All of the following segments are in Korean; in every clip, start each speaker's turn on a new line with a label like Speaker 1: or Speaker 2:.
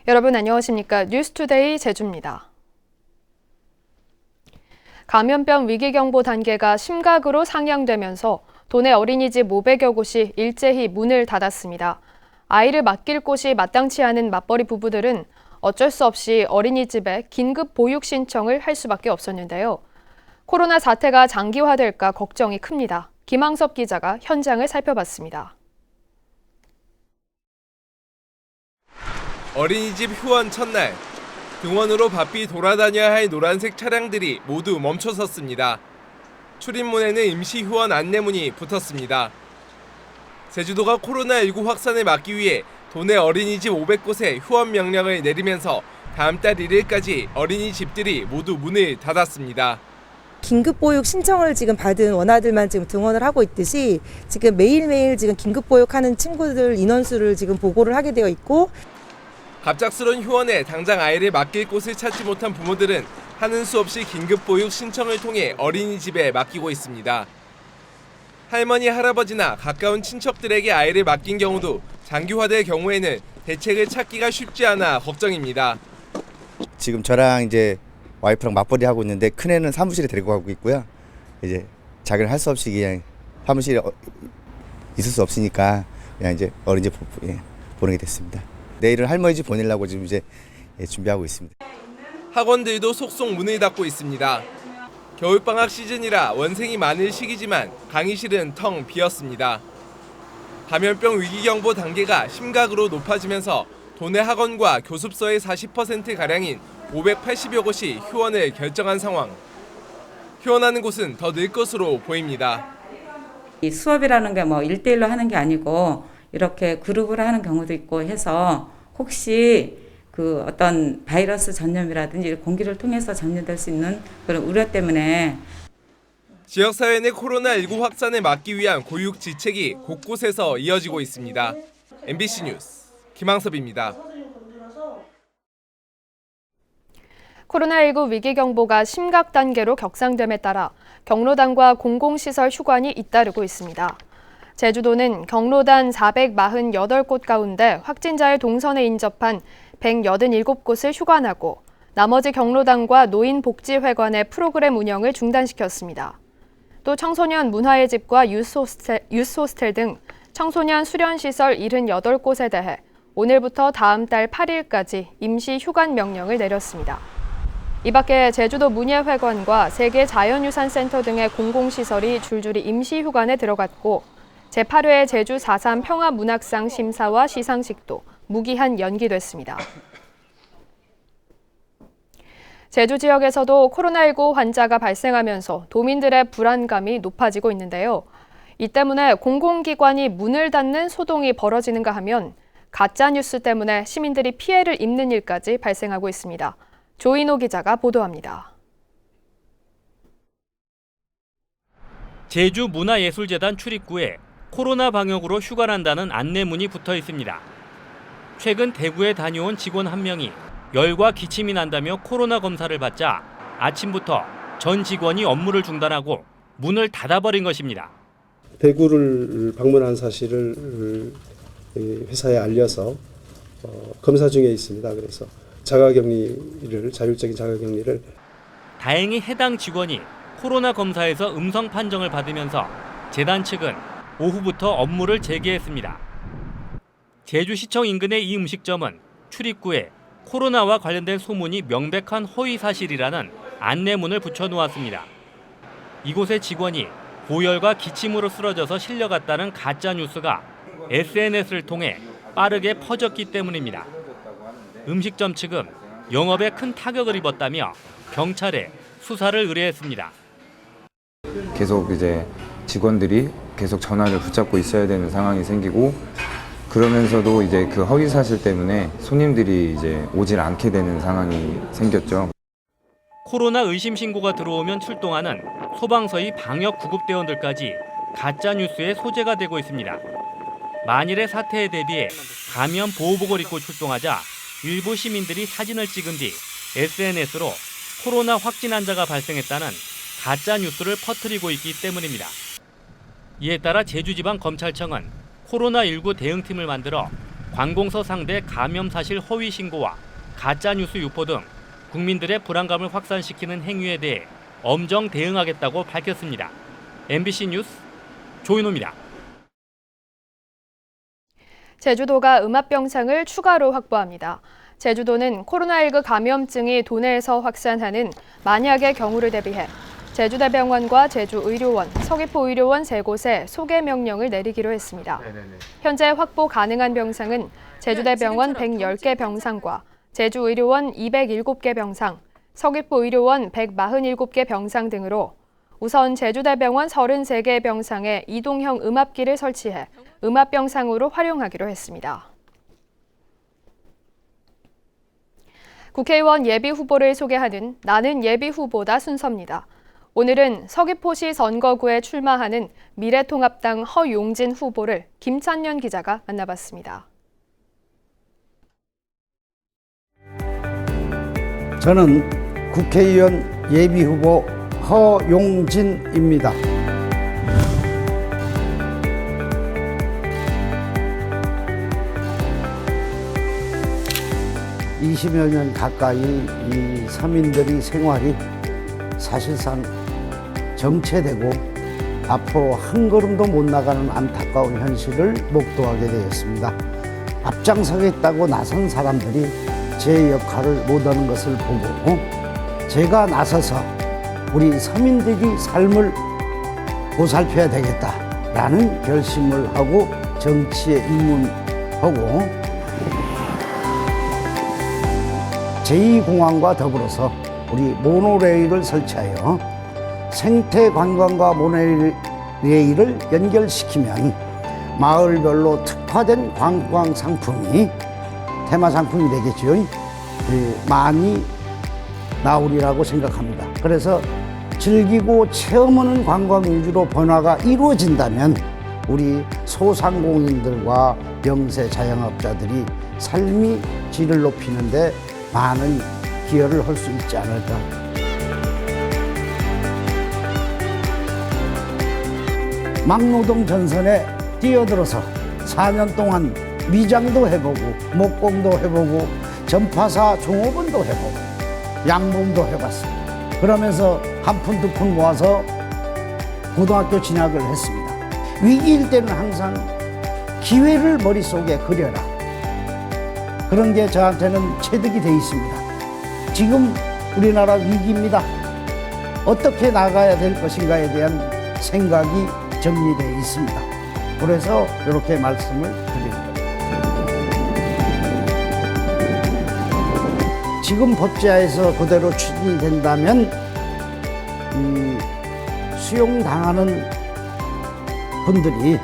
Speaker 1: 여러분 안녕하십니까? 뉴스투데이 제주입니다. 감염병 위기경보 단계가 심각으로 상향되면서 도내 어린이집 500여 곳이 일제히 문을 닫았습니다. 아이를 맡길 곳이 마땅치 않은 맞벌이 부부들은 어쩔 수 없이 어린이집에 긴급 보육 신청을 할 수밖에 없었는데요. 코로나 사태가 장기화될까 걱정이 큽니다. 김항섭 기자가 현장을 살펴봤습니다.
Speaker 2: 어린이집 휴원 첫날, 등원으로 바삐 돌아다녀야 할 노란색 차량들이 모두 멈춰섰습니다. 출입문에는 임시 휴원 안내문이 붙었습니다. 제주도가 코로나19 확산을 막기 위해 도내 어린이집 500곳에 휴원 명령을 내리면서 다음 달 1일까지 어린이집들이 모두 문을 닫았습니다.
Speaker 3: 긴급보육 신청을 지금 받은 원아들만 지금 등원을 하고 있듯이 지금 매일매일 지금 긴급보육하는 친구들 인원수를 지금 보고를 하게 되어 있고,
Speaker 2: 갑작스러운 휴원에 당장 아이를 맡길 곳을 찾지 못한 부모들은 하는 수 없이 긴급보육 신청을 통해 어린이집에 맡기고 있습니다. 할머니, 할아버지나 가까운 친척들에게 아이를 맡긴 경우도 장기화될 경우에는 대책을 찾기가 쉽지 않아 걱정입니다.
Speaker 4: 지금 저랑 이제 와이프랑 맞벌이 하고 있는데 큰애는 사무실에 데리고 가고 있고요. 이제 자기는 할 수 없이 그냥 사무실에 있을 수 없으니까 그냥 이제 어린이집 보내게 됐습니다. 내일은 할머니 집 보내려고 지금 이제 준비하고 있습니다.
Speaker 2: 학원들도 속속 문을 닫고 있습니다. 겨울방학 시즌이라 원생이 많을 시기지만 강의실은 텅 비었습니다. 감염병 위기경보 단계가 심각으로 높아지면서 도내 학원과 교습소의 40%가량인 580여 곳이 휴원을 결정한 상황. 휴원하는 곳은 더 늘 것으로 보입니다.
Speaker 5: 이 수업이라는 게 뭐 1대1로 하는 게 아니고 이렇게 그룹으로 하는 경우도 있고 해서 혹시 그 어떤 바이러스 전염이라든지 공기를 통해서 전염될 수 있는 그런 우려 때문에
Speaker 2: 지역사회 내 코로나19 확산을 막기 위한 고육 지책이 곳곳에서 이어지고 있습니다. MBC 뉴스 김항섭입니다.
Speaker 1: 코로나19 위기경보가 심각 단계로 격상됨에 따라 경로당과 공공시설 휴관이 잇따르고 있습니다. 제주도는 경로단 448곳 가운데 확진자의 동선에 인접한 187곳을 휴관하고 나머지 경로당과 노인복지회관의 프로그램 운영을 중단시켰습니다. 또 청소년 문화의 집과 유스호스텔 등 청소년 수련시설 78곳에 대해 오늘부터 다음 달 8일까지 임시 휴관 명령을 내렸습니다. 이 밖에 제주도 문예회관과 세계자연유산센터 등의 공공시설이 줄줄이 임시 휴관에 들어갔고 제8회 제주 4.3 평화문학상 심사와 시상식도 무기한 연기됐습니다. 제주 지역에서도 코로나19 환자가 발생하면서 도민들의 불안감이 높아지고 있는데요. 이 때문에 공공기관이 문을 닫는 소동이 벌어지는가 하면 가짜뉴스 때문에 시민들이 피해를 입는 일까지 발생하고 있습니다. 조인호 기자가 보도합니다.
Speaker 6: 제주문화예술재단 출입구에 코로나 방역으로 휴관한다는 안내문이 붙어 있습니다. 최근 대구에 다녀온 직원 한 명이 열과 기침이 난다며 코로나 검사를 받자 아침부터 전 직원이 업무를 중단하고 문을 닫아버린 것입니다.
Speaker 7: 대구를 방문한 사실을 회사에 알려서 검사 중에 있습니다. 그래서 자율적인 자가격리를.
Speaker 6: 다행히 해당 직원이 코로나 검사에서 음성 판정을 받으면서 재단 측은 오후부터 업무를 재개했습니다. 제주시청 인근의 이 음식점은 출입구에 코로나와 관련된 소문이 명백한 허위 사실이라는 안내문을 붙여놓았습니다. 이곳의 직원이 고열과 기침으로 쓰러져서 실려갔다는 가짜 뉴스가 SNS를 통해 빠르게 퍼졌기 때문입니다. 음식점 측은 영업에 큰 타격을 입었다며 경찰에 수사를 의뢰했습니다.
Speaker 8: 계속 이제 직원들이 계속 전화를 붙잡고 있어야 되는 상황이 생기고, 그러면서도 이제 그 허위 사실 때문에 손님들이 이제 오질 않게 되는 상황이 생겼죠.
Speaker 6: 코로나 의심 신고가 들어오면 출동하는 소방서의 방역 구급대원들까지 가짜 뉴스의 소재가 되고 있습니다. 만일의 사태에 대비해 감염 보호복을 입고 출동하자 일부 시민들이 사진을 찍은 뒤 SNS로 코로나 확진 환자가 발생했다는 가짜 뉴스를 퍼뜨리고 있기 때문입니다. 이에 따라 제주지방검찰청은 코로나19 대응팀을 만들어 관공서 상대 감염 사실 허위 신고와 가짜 뉴스 유포 등 국민들의 불안감을 확산시키는 행위에 대해 엄정 대응하겠다고 밝혔습니다. MBC 뉴스 조인호입니다.
Speaker 1: 제주도가 음압병상을 추가로 확보합니다. 제주도는 코로나19 감염증이 도내에서 확산하는 만약의 경우를 대비해 제주대병원과 제주의료원, 서귀포의료원 3곳에 소개 명령을 내리기로 했습니다. 현재 확보 가능한 병상은 제주대병원 110개 병상과 제주의료원 207개 병상, 서귀포의료원 147개 병상 등으로 우선 제주대병원 33개 병상에 이동형 음압기를 설치해 음압병상으로 활용하기로 했습니다. 국회의원 예비후보를 소개하는 나는 예비후보다 순서입니다. 오늘은 서귀포시 선거구에 출마하는 미래통합당 허용진 후보를 김찬년 기자가 만나봤습니다.
Speaker 9: 저는 국회의원 예비후보 허용진입니다. (20여 년) 가까이 이 서민들의 생활이 사실상 정체되고 앞으로 한 걸음도 못 나가는 안타까운 현실을 목도하게 되었습니다. 앞장서겠다고 나선 사람들이 제 역할을 못하는 것을 보고 제가 나서서 우리 서민들의 삶을 보살펴야 되겠다라는 결심을 하고 정치에 입문하고 제2공항과 더불어서 우리 모노레일을 설치하여 생태관광과 모노레일을 연결시키면 마을별로 특화된 관광 상품이 테마 상품이 되겠죠. 많이 나오리라고 생각합니다. 그래서 즐기고 체험하는 관광 위주로 변화가 이루어진다면 우리 소상공인들과 영세 자영업자들이 삶의 질을 높이는데 많은 기여를 할 수 있지 않을까. 막노동 전선에 뛰어들어서 4년 동안 미장도 해보고 목공도 해보고 전파사 종업원도 해보고 양봉도 해봤습니다. 그러면서 한 푼 두 푼 모아서 고등학교 진학을 했습니다. 위기일 때는 항상 기회를 머릿속에 그려라. 그런 게 저한테는 체득이 돼 있습니다. 지금 우리나라 위기입니다. 어떻게 나가야 될 것인가에 대한 생각이 정리되어 있습니다. 그래서 이렇게 말씀을 드립니다. 지금 법제화에서 그대로 추진이 된다면 수용당하는 분들이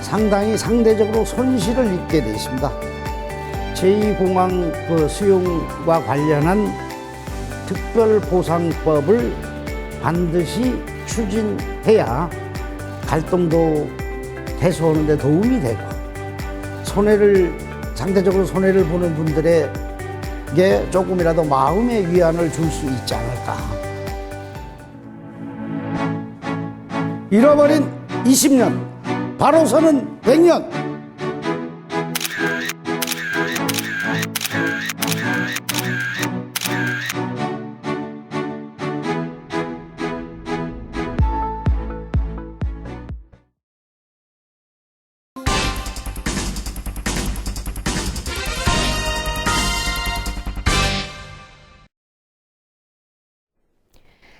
Speaker 9: 상당히 상대적으로 손실을 입게 되어 있습니다. 제2공항 수용과 관련한 특별보상법을 반드시 추진해야 갈등도 해소하는 데 도움이 되고 상대적으로 손해를 보는 분들에게 조금이라도 마음의 위안을 줄 수 있지 않을까. 잃어버린 20년, 바로 서는 100년.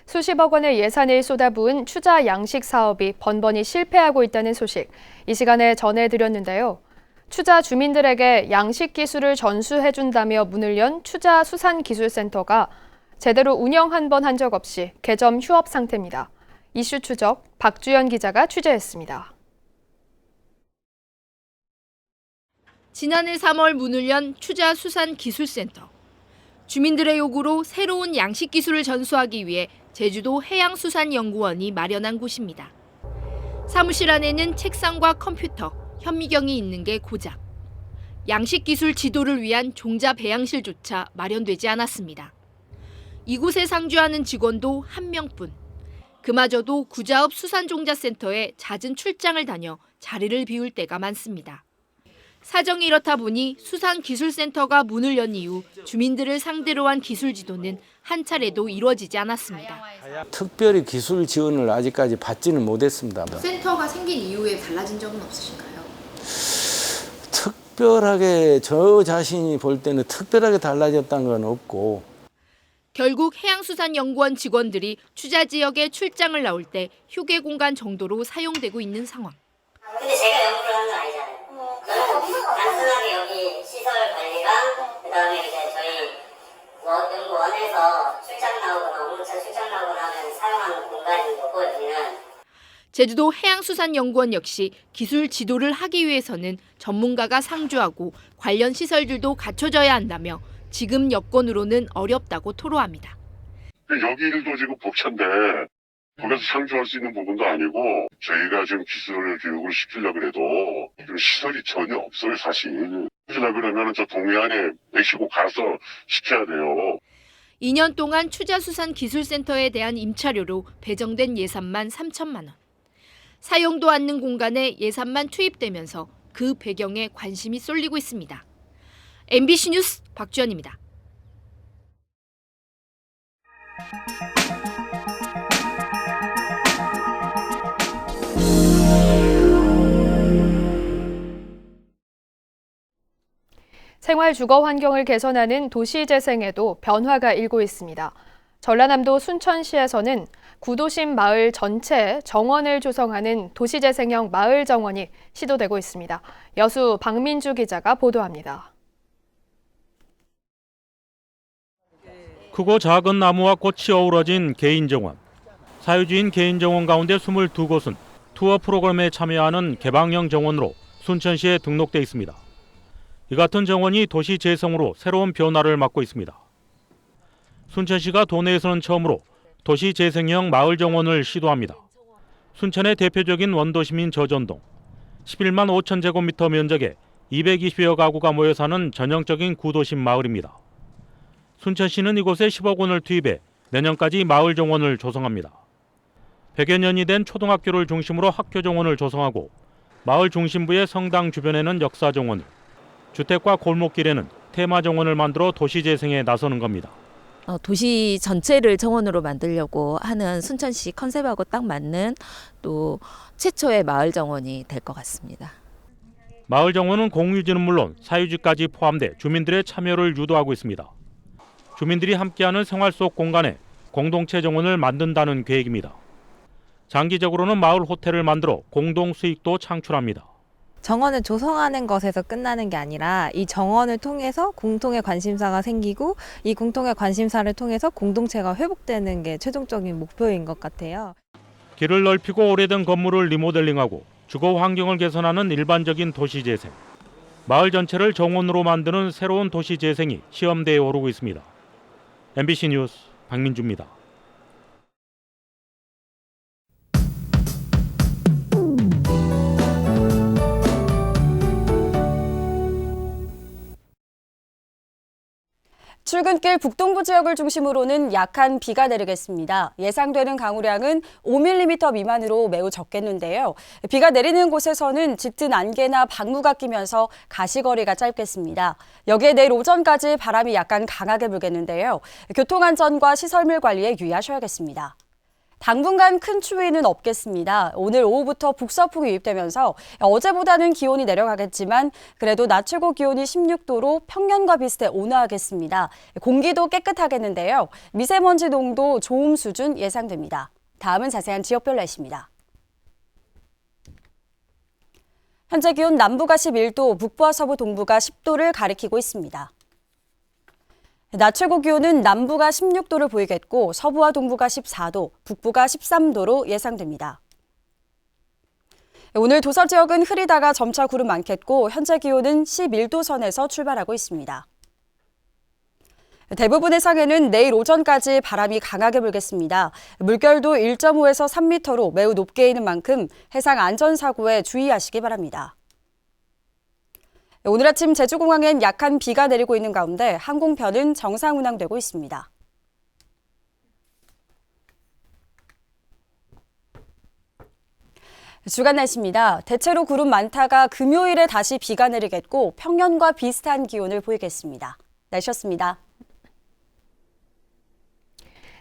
Speaker 1: 수십억 원의 예산을 쏟아부은 추자 양식 사업이 번번이 실패하고 있다는 소식, 이 시간에 전해드렸는데요. 추자 주민들에게 양식 기술을 전수해준다며 문을 연 추자 수산기술센터가 제대로 운영 한 번 한 적 없이 개점 휴업 상태입니다. 이슈 추적 박주연 기자가 취재했습니다.
Speaker 10: 지난해 3월 문을 연 추자 수산기술센터. 주민들의 요구로 새로운 양식 기술을 전수하기 위해 제주도 해양수산연구원이 마련한 곳입니다. 사무실 안에는 책상과 컴퓨터, 현미경이 있는 게 고작. 양식 기술 지도를 위한 종자 배양실조차 마련되지 않았습니다. 이곳에 상주하는 직원도 한 명뿐. 그마저도 구자읍 수산종자센터에 잦은 출장을 다녀 자리를 비울 때가 많습니다. 사정이 이렇다 보니 수산기술센터가 문을 연 이후 주민들을 상대로 한 기술 지도는 한 차례도 이루어지지 않았습니다.
Speaker 11: 특별히 기술 지원을 아직까지 받지는 못했습니다.
Speaker 10: 센터가 생긴 이후에 달라진 점은 없으신가요?
Speaker 11: 특별하게 저 자신이 볼 때는 특별하게 달라졌다는 건 없고
Speaker 10: 결국 해양수산연구원 직원들이 투자 지역에 출장을 나올 때 휴게 공간 정도로 사용되고 있는 상황.
Speaker 12: 근데 제가 연구를 하는 건 아니잖아요. 저는 단순하게 여기 시설 관리랑 그다음에 이제 저희 연구원에서 출장 나오거나 업무차 출장 나오거나 하면 사용하는 공간인 거고 여기는.
Speaker 10: 제주도 해양수산연구원 역시 기술 지도를 하기 위해서는 전문가가 상주하고 관련 시설들도 갖춰져야 한다며 지금 여건으로는 어렵다고 토로합니다.
Speaker 13: 여기 일도 지금 벅찬데 거기서 상주할 수 있는 부분도 아니고 저희가 지금 기술 교육을 시키려고 해도 지금 시설이 전혀 없어요 사실. 그러면 저 동해안에 메시고 가서 시켜야 돼요.
Speaker 10: 2년 동안 추자수산기술센터에 대한 임차료로 배정된 예산만 3천만 원. 사용도 않는 공간에 예산만 투입되면서 그 배경에 관심이 쏠리고 있습니다. MBC 뉴스 박주연입니다.
Speaker 1: 생활 주거 환경을 개선하는 도시 재생에도 변화가 일고 있습니다. 전라남도 순천시에서는 구도심 마을 전체에 정원을 조성하는 도시재생형 마을 정원이 시도되고 있습니다. 여수 박민주 기자가 보도합니다.
Speaker 6: 크고 작은 나무와 꽃이 어우러진 개인정원. 사유지인 개인정원 가운데 22곳은 투어 프로그램에 참여하는 개방형 정원으로 순천시에 등록돼 있습니다. 이 같은 정원이 도시 재생으로 새로운 변화를 맞고 있습니다. 순천시가 도내에서는 처음으로 도시 재생형 마을 정원을 시도합니다. 순천의 대표적인 원도심인 저전동. 11만 5천 제곱미터 면적에 220여 가구가 모여 사는 전형적인 구도심 마을입니다. 순천시는 이곳에 10억 원을 투입해 내년까지 마을 정원을 조성합니다. 100여 년이 된 초등학교를 중심으로 학교 정원을 조성하고 마을 중심부의 성당 주변에는 역사 정원을, 주택과 골목길에는 테마 정원을 만들어 도시 재생에 나서는 겁니다.
Speaker 14: 도시 전체를 정원으로 만들려고 하는 순천시 컨셉하고 딱 맞는 또 최초의 마을 정원이 될 것 같습니다.
Speaker 6: 마을 정원은 공유지는 물론 사유지까지 포함돼 주민들의 참여를 유도하고 있습니다. 주민들이 함께하는 생활 속 공간에 공동체 정원을 만든다는 계획입니다. 장기적으로는 마을 호텔을 만들어 공동 수익도 창출합니다.
Speaker 15: 정원을 조성하는 것에서 끝나는 게 아니라 이 정원을 통해서 공통의 관심사가 생기고 이 공통의 관심사를 통해서 공동체가 회복되는 게 최종적인 목표인 것 같아요.
Speaker 6: 길을 넓히고 오래된 건물을 리모델링하고 주거 환경을 개선하는 일반적인 도시 재생. 마을 전체를 정원으로 만드는 새로운 도시 재생이 시험대에 오르고 있습니다. MBC 뉴스 박민주입니다.
Speaker 16: 출근길 북동부 지역을 중심으로는 약한 비가 내리겠습니다. 예상되는 강우량은 5mm 미만으로 매우 적겠는데요. 비가 내리는 곳에서는 짙은 안개나 방무가 끼면서 가시거리가 짧겠습니다. 여기에 내일 오전까지 바람이 약간 강하게 불겠는데요. 교통안전과 시설물 관리에 유의하셔야겠습니다. 당분간 큰 추위는 없겠습니다. 오늘 오후부터 북서풍이 유입되면서 어제보다는 기온이 내려가겠지만 그래도 낮 최고 기온이 16도로 평년과 비슷해 온화하겠습니다. 공기도 깨끗하겠는데요. 미세먼지 농도 좋음 수준 예상됩니다. 다음은 자세한 지역별 날씨입니다. 현재 기온 남부가 11도, 북부와 서부 동부가 10도를 가리키고 있습니다. 낮 최고 기온은 남부가 16도를 보이겠고 서부와 동부가 14도, 북부가 13도로 예상됩니다. 오늘 도서 지역은 흐리다가 점차 구름 많겠고 현재 기온은 11도 선에서 출발하고 있습니다. 대부분의 상해는 내일 오전까지 바람이 강하게 불겠습니다. 물결도 1.5에서 3m로 매우 높게 일는 만큼 해상 안전사고에 주의하시기 바랍니다. 오늘 아침 제주공항엔 약한 비가 내리고 있는 가운데 항공편은 정상 운항되고 있습니다. 주간 날씨입니다. 대체로 구름 많다가 금요일에 다시 비가 내리겠고 평년과 비슷한 기온을 보이겠습니다. 날씨였습니다.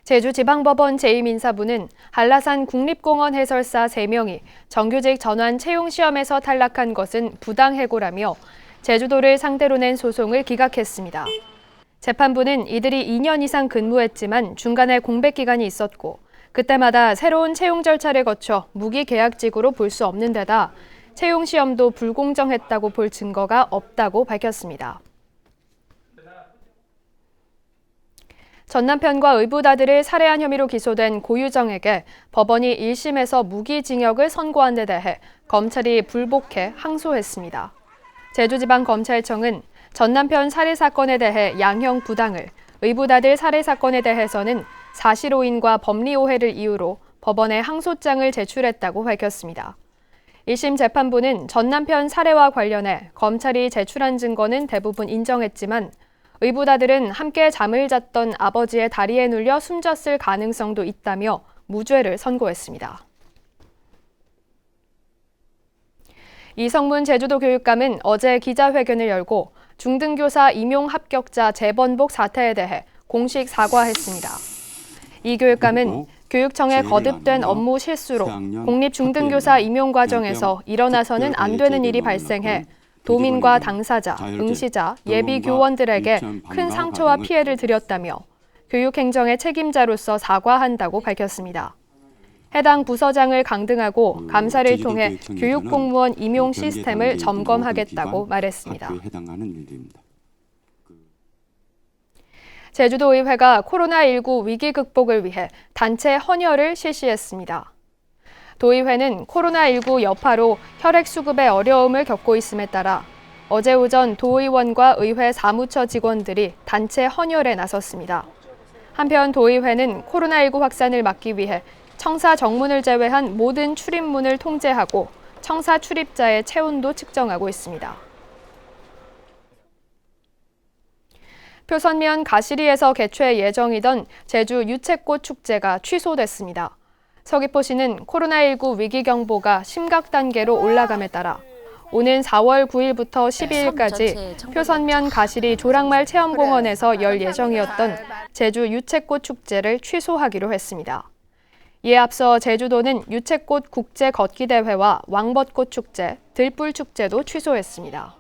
Speaker 1: 제주지방법원 제2민사부는 한라산 국립공원 해설사 3명이 정규직 전환 채용 시험에서 탈락한 것은 부당해고라며 제주도를 상대로 낸 소송을 기각했습니다. 재판부는 이들이 2년 이상 근무했지만 중간에 공백 기간이 있었고 그때마다 새로운 채용 절차를 거쳐 무기계약직으로 볼 수 없는 데다 채용 시험도 불공정했다고 볼 증거가 없다고 밝혔습니다. 전 남편과 의붓아들을 살해한 혐의로 기소된 고유정에게 법원이 1심에서 무기징역을 선고한 데 대해 검찰이 불복해 항소했습니다. 제주지방검찰청은 전 남편 살해 사건에 대해 양형 부당을, 의붓아들 살해 사건에 대해서는 사실오인과 법리오해를 이유로 법원에 항소장을 제출했다고 밝혔습니다. 1심 재판부는 전 남편 살해와 관련해 검찰이 제출한 증거는 대부분 인정했지만 의붓아들은 함께 잠을 잤던 아버지의 다리에 눌려 숨졌을 가능성도 있다며 무죄를 선고했습니다. 이성문 제주도 교육감은 어제 기자회견을 열고 중등교사 임용 합격자 재번복 사태에 대해 공식 사과했습니다. 이 교육감은 교육청의 거듭된 업무 실수로 공립중등교사 임용 과정에서 일어나서는 안 되는 일이 발생해 도민과 당사자, 응시자, 예비 교원들에게 큰 상처와 피해를 드렸다며 교육행정의 책임자로서 사과한다고 밝혔습니다. 해당 부서장을 강등하고 감사를 통해 교육공무원 임용 시스템을 점검하겠다고 말했습니다. 제주도의회가 코로나19 위기 극복을 위해 단체 헌혈을 실시했습니다. 도의회는 코로나19 여파로 혈액 수급에 어려움을 겪고 있음에 따라 어제 오전 도의원과 의회 사무처 직원들이 단체 헌혈에 나섰습니다. 한편 도의회는 코로나19 확산을 막기 위해 청사 정문을 제외한 모든 출입문을 통제하고 청사 출입자의 체온도 측정하고 있습니다. 표선면 가시리에서 개최 예정이던 제주 유채꽃 축제가 취소됐습니다. 서귀포시는 코로나19 위기경보가 심각 단계로 올라감에 따라 오는 4월 9일부터 12일까지 표선면 가시리 조랑말 체험공원에서 열 예정이었던 제주 유채꽃 축제를 취소하기로 했습니다. 이에 앞서 제주도는 유채꽃 국제 걷기 대회와 왕벚꽃 축제, 들불 축제도 취소했습니다.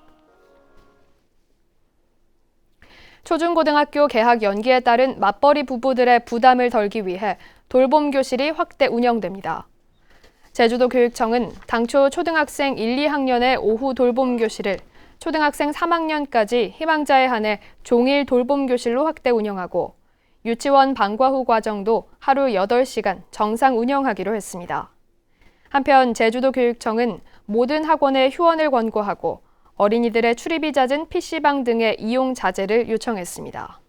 Speaker 1: 초중고등학교 개학 연기에 따른 맞벌이 부부들의 부담을 덜기 위해 돌봄 교실이 확대 운영됩니다. 제주도 교육청은 당초 초등학생 1, 2학년의 오후 돌봄 교실을 초등학생 3학년까지 희망자에 한해 종일 돌봄 교실로 확대 운영하고 유치원 방과 후 과정도 하루 8시간 정상 운영하기로 했습니다. 한편 제주도 교육청은 모든 학원에 휴원을 권고하고 어린이들의 출입이 잦은 PC방 등의 이용 자제를 요청했습니다.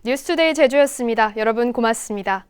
Speaker 1: 뉴스투데이 제주였습니다. 여러분 고맙습니다.